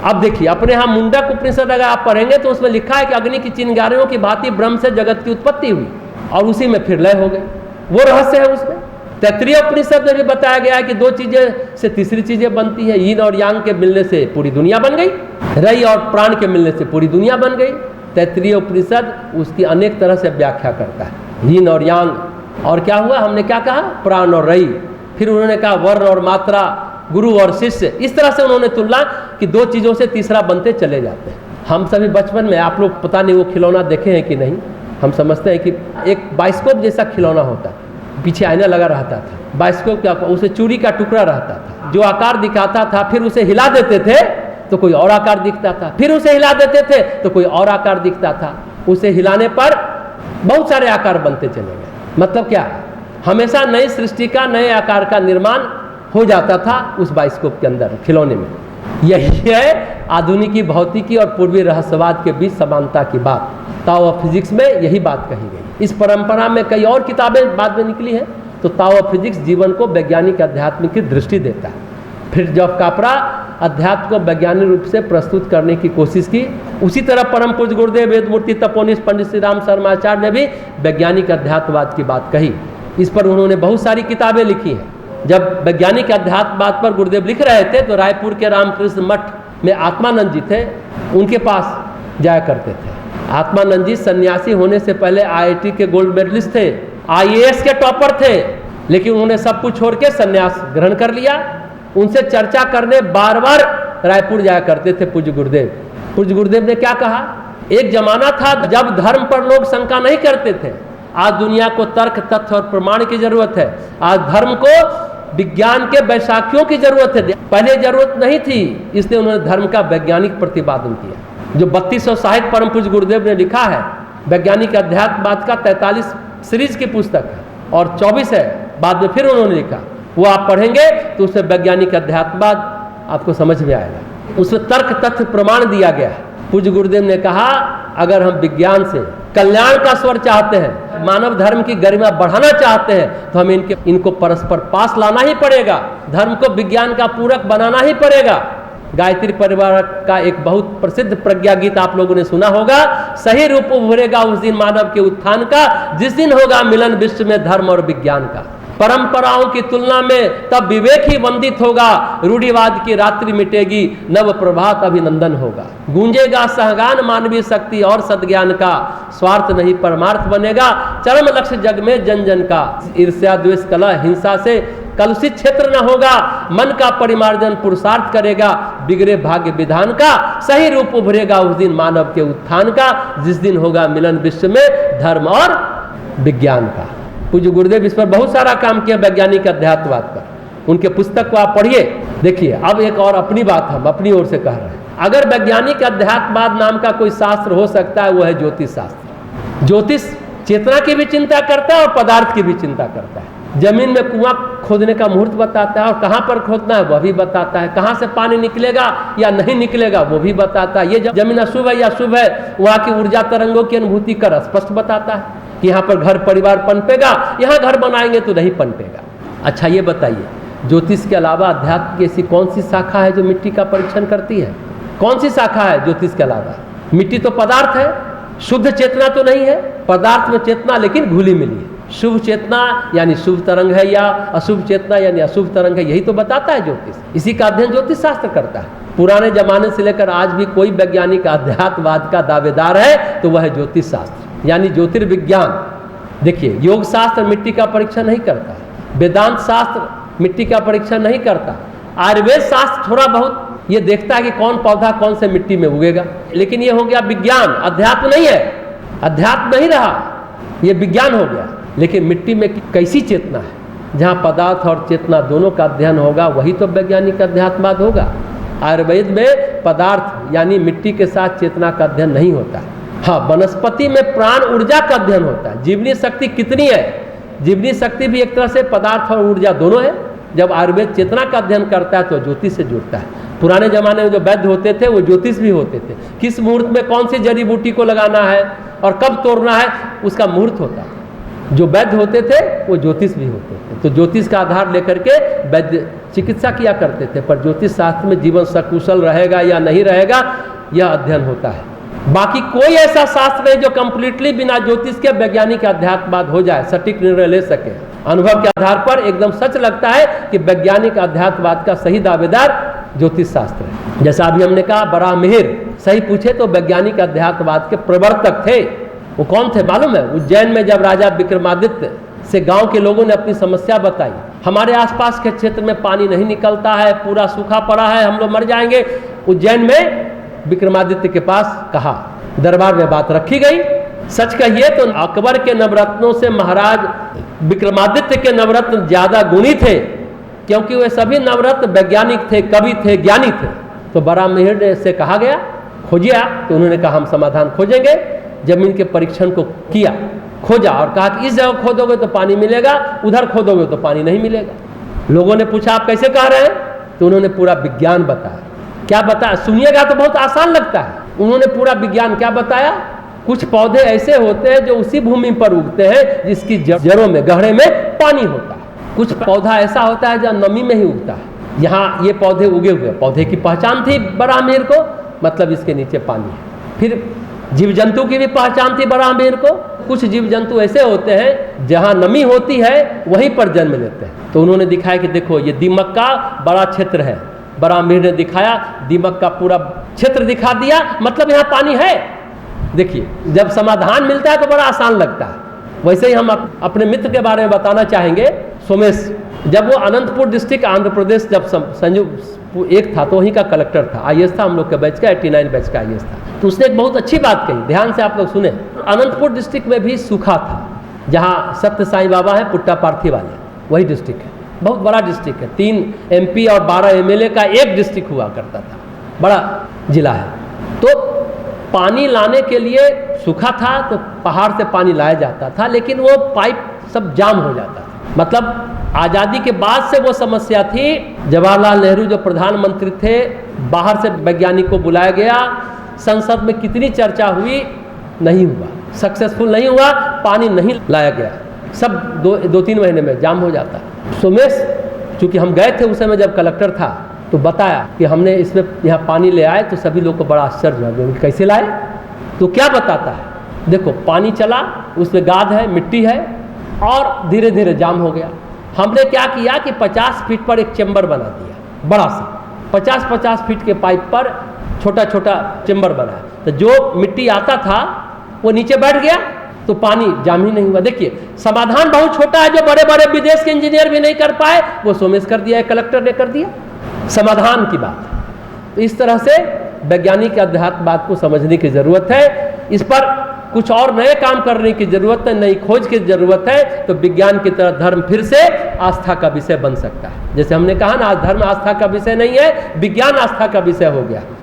अब देखिए, अपने यहाँ मुंडक उपनिषद अगर आप पढ़ेंगे तो उसमें लिखा है कि अग्नि की चिंगारियों की भांति ब्रह्म से जगत की उत्पत्ति हुई और उसी में फिर लय हो गए। वो रहस्य है उसमें। तैत्तिरीय उपनिषद में भी बताया गया है कि दो चीजें से तीसरी चीजें बनती है। यीन और यांग के मिलने से पूरी दुनिया बन गई, रई और प्राण के मिलने से पूरी दुनिया बन गई। तैत्तिरीय उपनिषद उसकी अनेक तरह से व्याख्या करता है। यीन और यांग, और क्या हुआ, हमने क्या कहा, प्राण और रई। फिर उन्होंने कहा वर्ण और मात्रा, गुरु और शिष्य। इस तरह से उन्होंने तुलना कि दो चीजों से तीसरा बनते चले जाते हैं। हम सभी बचपन में, आप लोग पता नहीं वो खिलौना देखे हैं कि नहीं, हम समझते हैं कि एक बाइस्कोप जैसा खिलौना होता है, पीछे आईना लगा रहता था। बाइस्कोप क्या, उसे चूड़ी का टुकड़ा रहता था जो आकार दिखाता था। फिर उसे हिला देते थे तो कोई और आकार दिखता था, फिर उसे हिला देते थे तो कोई और आकार दिखता था। उसे हिलाने पर बहुत सारे आकार बनते चले गए। मतलब क्या, हमेशा नई सृष्टि का, नए आकार का निर्माण हो जाता था उस बाइस्कोप के अंदर, खिलौने में। यही है आधुनिकी भौतिकी और पूर्वी रहस्यवाद के बीच समानता की बात। ताओ ऑफ फिजिक्स में यही बात कही गई। इस परंपरा में कई और किताबें बाद में निकली हैं। तो ताओ ऑफ फिजिक्स जीवन को वैज्ञानिक अध्यात्म की दृष्टि देता है। फिर जॉफ कापरा अध्यात्म को वैज्ञानिक रूप से प्रस्तुत करने की कोशिश की। उसी तरह परम पूज्य गुरुदेव वेदमूर्ति तपोनिष्ठ पंडित श्री राम शर्माचार्य ने भी वैज्ञानिक अध्यात्मवाद की बात कही। इस पर उन्होंने बहुत सारी किताबें लिखी हैं। जब वैज्ञानिक अध्यात्मवाद पर गुरुदेव लिख रहे थे तो रायपुर के रामकृष्ण मठ में आत्मानंद जी थे, उनके पास जाया करते थे। आत्मानंद जी सन्यासी होने से पहले IIT के गोल्ड मेडलिस्ट थे, IAS के टॉपर थे, लेकिन उन्होंने सब कुछ छोड़ के सन्यास ग्रहण कर लिया। उनसे चर्चा करने बार बार रायपुर जाया करते थे पूज्य गुरुदेव। पूज्य गुरुदेव ने क्या कहा, एक जमाना था जब धर्म पर लोग शंका नहीं करते थे। आज दुनिया को तर्क, तथ्य और प्रमाण की जरूरत है। आज धर्म को विज्ञान के वैसाखियों की जरूरत है। पहले जरूरत नहीं थी, इसलिए उन्होंने धर्म का वैज्ञानिक प्रतिपादन किया। जो 3200 साहित्य परम पूज्य गुरुदेव ने लिखा है, वैज्ञानिक अध्यात्मवाद का 43 सीरीज की पुस्तक है और 24 है बाद में फिर उन्होंने लिखा। वो आप पढ़ेंगे तो उसमें वैज्ञानिक अध्यात्मवाद आपको समझ में आएगा। उसमें तर्क, तथ्य, प्रमाण दिया गया है। पूज्य गुरुदेव ने कहा, अगर हम विज्ञान से कल्याण का स्वर चाहते हैं, मानव धर्म की गरिमा बढ़ाना चाहते हैं, तो हमें इनको परस्पर पास लाना ही पड़ेगा। धर्म को विज्ञान का पूरक बनाना ही पड़ेगा। गायत्री परिवार का एक बहुत प्रसिद्ध प्रज्ञा गीत आप लोगों ने सुना होगा, सही रूप उभरेगा उस दिन मानव के उत्थान का, जिस दिन होगा मिलन विश्व में धर्म और विज्ञान का। परंपराओं की तुलना में तब विवेक ही वंदित होगा, रूढ़िवाद की रात्रि मिटेगी, नव प्रभात अभिनंदन होगा। गूंजेगा सहगान मानवीय शक्ति और सद्ज्ञान का, स्वार्थ नहीं परमार्थ बनेगा, चरम लक्ष्य जग में जन जन का। ईर्ष्या, द्वेष, कलह, हिंसा से कलुषित क्षेत्र न होगा, मन का परिमार्जन पुरुषार्थ करेगा, बिगड़े भाग्य विधान का, सही रूप उभरेगा उस दिन मानव के उत्थान का, जिस दिन होगा मिलन विश्व में धर्म और विज्ञान का। पूज्य गुरुदेव इस पर बहुत सारा काम किया वैज्ञानिक अध्यात्मवाद पर। उनके पुस्तक को आप पढ़िए। देखिए, अब एक और अपनी बात हम अपनी ओर से कह रहे हैं। अगर वैज्ञानिक अध्यात्मवाद नाम का कोई शास्त्र हो सकता है, वो है ज्योतिष शास्त्र। ज्योतिष चेतना की भी चिंता करता है और पदार्थ की भी चिंता करता है। जमीन में कुआं खोदने का मुहूर्त बताता है और कहाँ पर खोदना है वह भी बताता है। कहाँ से पानी निकलेगा या नहीं निकलेगा वो भी बताता है। ये जमीन अशुभ है या शुभ है, वहाँ की ऊर्जा तरंगों की अनुभूति कर स्पष्ट बताता है कि यहाँ पर घर परिवार पनपेगा, यहाँ घर बनाएंगे तो नहीं पनपेगा। अच्छा, ये बताइए, ज्योतिष के अलावा अध्यात्म की ऐसी कौन सी शाखा है जो मिट्टी का परीक्षण करती है? कौन सी शाखा है ज्योतिष के अलावा? मिट्टी तो पदार्थ है, शुद्ध चेतना तो नहीं है। पदार्थ में चेतना लेकिन घुली मिली है। शुभ चेतना यानी शुभ तरंग है या अशुभ चेतना यानी अशुभ तरंग है, यही तो बताता है ज्योतिष। इसी का अध्ययन ज्योतिष शास्त्र करता है। पुराने जमाने से लेकर आज भी कोई वैज्ञानिक अध्यात्मवाद का दावेदार है तो वह है ज्योतिष शास्त्र यानी ज्योतिर्विज्ञान। देखिए, योग शास्त्र मिट्टी का परीक्षण नहीं करता, वेदांत शास्त्र मिट्टी का परीक्षण नहीं करता, आयुर्वेद शास्त्र थोड़ा बहुत ये देखता है कि कौन पौधा कौन से मिट्टी में उगेगा, लेकिन ये हो गया विज्ञान, अध्यात्म नहीं है। अध्यात्म नहीं रहा, ये विज्ञान हो गया। लेकिन मिट्टी में कैसी चेतना है, जहाँ पदार्थ और चेतना दोनों का अध्ययन होगा, वही तो वैज्ञानिक अध्यात्मवाद होगा। आयुर्वेद में पदार्थ यानी मिट्टी के साथ चेतना का अध्ययन नहीं होता। हाँ, वनस्पति में प्राण ऊर्जा का अध्ययन होता है। जीवनी शक्ति कितनी है, जीवनी शक्ति भी एक तरह से पदार्थ और ऊर्जा दोनों है। जब आयुर्वेद चेतना का अध्ययन करता है तो ज्योतिष से जुड़ता है। पुराने जमाने में जो वैद्य होते थे वो ज्योतिष भी होते थे। किस मुहूर्त में कौन सी जड़ी बूटी को लगाना है और कब तोड़ना है, उसका मुहूर्त होता है। जो वैद्य होते थे वो ज्योतिष भी होते थे। तो ज्योतिष का आधार लेकर के वैद्य चिकित्सा किया करते थे, पर ज्योतिष शास्त्र में जीवन सकुशल रहेगा या नहीं रहेगा यह अध्ययन होता है। बाकी कोई ऐसा शास्त्र नहीं जो कंप्लीटली बिना ज्योतिष के वैज्ञानिक अध्यात्मवाद हो जाए, सटीक निर्णय ले सके। अनुभव के आधार पर एकदम सच लगता है कि वैज्ञानिक अध्यात्मवाद का सही दावेदार ज्योतिष शास्त्र है। जैसा अभी हमने कहा, बराह मिहिर सही पूछे तो वैज्ञानिक अध्यात्मवाद के प्रवर्तक थे। वो कौन थे मालूम है? उज्जैन में जब राजा विक्रमादित्य से गांव के लोगों ने अपनी समस्या बताई, हमारे आसपास के क्षेत्र में पानी नहीं निकलता है, पूरा सूखा पड़ा है, हम लोग मर जाएंगे। उज्जैन में विक्रमादित्य के पास कहा, दरबार में बात रखी गई। सच कहिए तो अकबर के नवरत्नों से महाराज विक्रमादित्य के नवरत्न ज्यादा गुणी थे, क्योंकि वे सभी नवरत्न वैज्ञानिक थे, कवि थे, ज्ञानी थे। तो बराह मिहिर से कहा गया खोजिए आप, तो उन्होंने कहा हम समाधान खोजेंगे। जमीन के परीक्षण को किया, खोजा और कहा कि इस जगह खोदोगे तो पानी मिलेगा, उधर खोदोगे तो पानी नहीं मिलेगा। लोगों ने पूछा आप कैसे कह रहे हैं? तो उन्होंने पूरा विज्ञान बताया। क्या बताया? सुनिएगा तो बहुत आसान लगता है। उन्होंने पूरा विज्ञान क्या बताया? कुछ पौधे ऐसे होते हैं जो उसी भूमि पर उगते हैं जिसकी जड़ों में, गहरे में पानी होता है। कुछ पौधा ऐसा होता है जो नमी में ही उगता है। यहाँ ये पौधे उगे हुए, पौधे की पहचान थी बराह मिहिर को, मतलब इसके नीचे पानी है। फिर जीव जंतु की भी पहचान थी बराह मिहिर को। कुछ जीव जंतु ऐसे होते हैं जहाँ नमी होती है वहीं पर जन्म लेते हैं। तो उन्होंने दिखाया कि देखो ये दीमक का बड़ा क्षेत्र है। बराह मिहिर ने दिखाया, दीमक का पूरा क्षेत्र दिखा दिया, मतलब यहाँ पानी है। देखिए, जब समाधान मिलता है तो बड़ा आसान लगता है। वैसे ही हम अपने मित्र के बारे में बताना चाहेंगे, सोमेश। जब वो अनंतपुर डिस्ट्रिक्ट आंध्र प्रदेश जब संजू एक था तो वहीं का कलेक्टर था, आईएएस था, हम लोग के बैच का 89 बैच का आईएएस था। तो उसने एक बहुत अच्छी बात कही, ध्यान से आप लोग सुने। अनंतपुर डिस्ट्रिक्ट में भी सूखा था, जहाँ सत्य साईं बाबा है पुट्टापार्थी वाले, वही डिस्ट्रिक्ट है। बहुत बड़ा डिस्ट्रिक्ट है, 3 MP और 12 MLA का एक डिस्ट्रिक्ट हुआ करता था, बड़ा जिला है। तो पानी लाने के लिए सूखा था तो पहाड़ से पानी लाया जाता था, लेकिन वो पाइप सब जाम हो जाता था। मतलब आज़ादी के बाद से वो समस्या थी। जवाहरलाल नेहरू जो प्रधानमंत्री थे, बाहर से वैज्ञानिक को बुलाया गया, संसद में कितनी चर्चा हुई, नहीं हुआ, सक्सेसफुल नहीं हुआ, पानी नहीं लाया गया, सब 2-3 महीने में जाम हो जाता। सोमेश, चूँकि हम गए थे उस समय जब कलेक्टर था, तो बताया कि हमने इसमें यहाँ पानी ले आए, तो सभी लोग को बड़ा आश्चर्य हुआ, कैसे लाए? तो क्या बताता है, देखो पानी चला, उसमें गाद है, मिट्टी है, और धीरे धीरे जाम हो गया। हमने क्या किया कि 50 फीट पर एक चेम्बर बना दिया, बड़ा सा 50-50 फीट के पाइप पर छोटा छोटा चेम्बर बनाया। तो जो मिट्टी आता था वो नीचे बैठ गया, तो पानी जाम ही नहीं हुआ। देखिए, समाधान बहुत छोटा है, जो बड़े बड़े विदेश के इंजीनियर भी नहीं कर पाए वो सोमेश कर दिया, कलेक्टर ने कर दिया, समाधान की बात। तो इस तरह से वैज्ञानिक अध्यात्मवाद को समझने की जरूरत है। इस पर कुछ और नए काम करने की जरूरत है, नई खोज की जरूरत है। तो विज्ञान की तरह धर्म फिर से आस्था का विषय बन सकता है। जैसे हमने कहा ना, आज धर्म आस्था का विषय नहीं है, विज्ञान आस्था का विषय हो गया।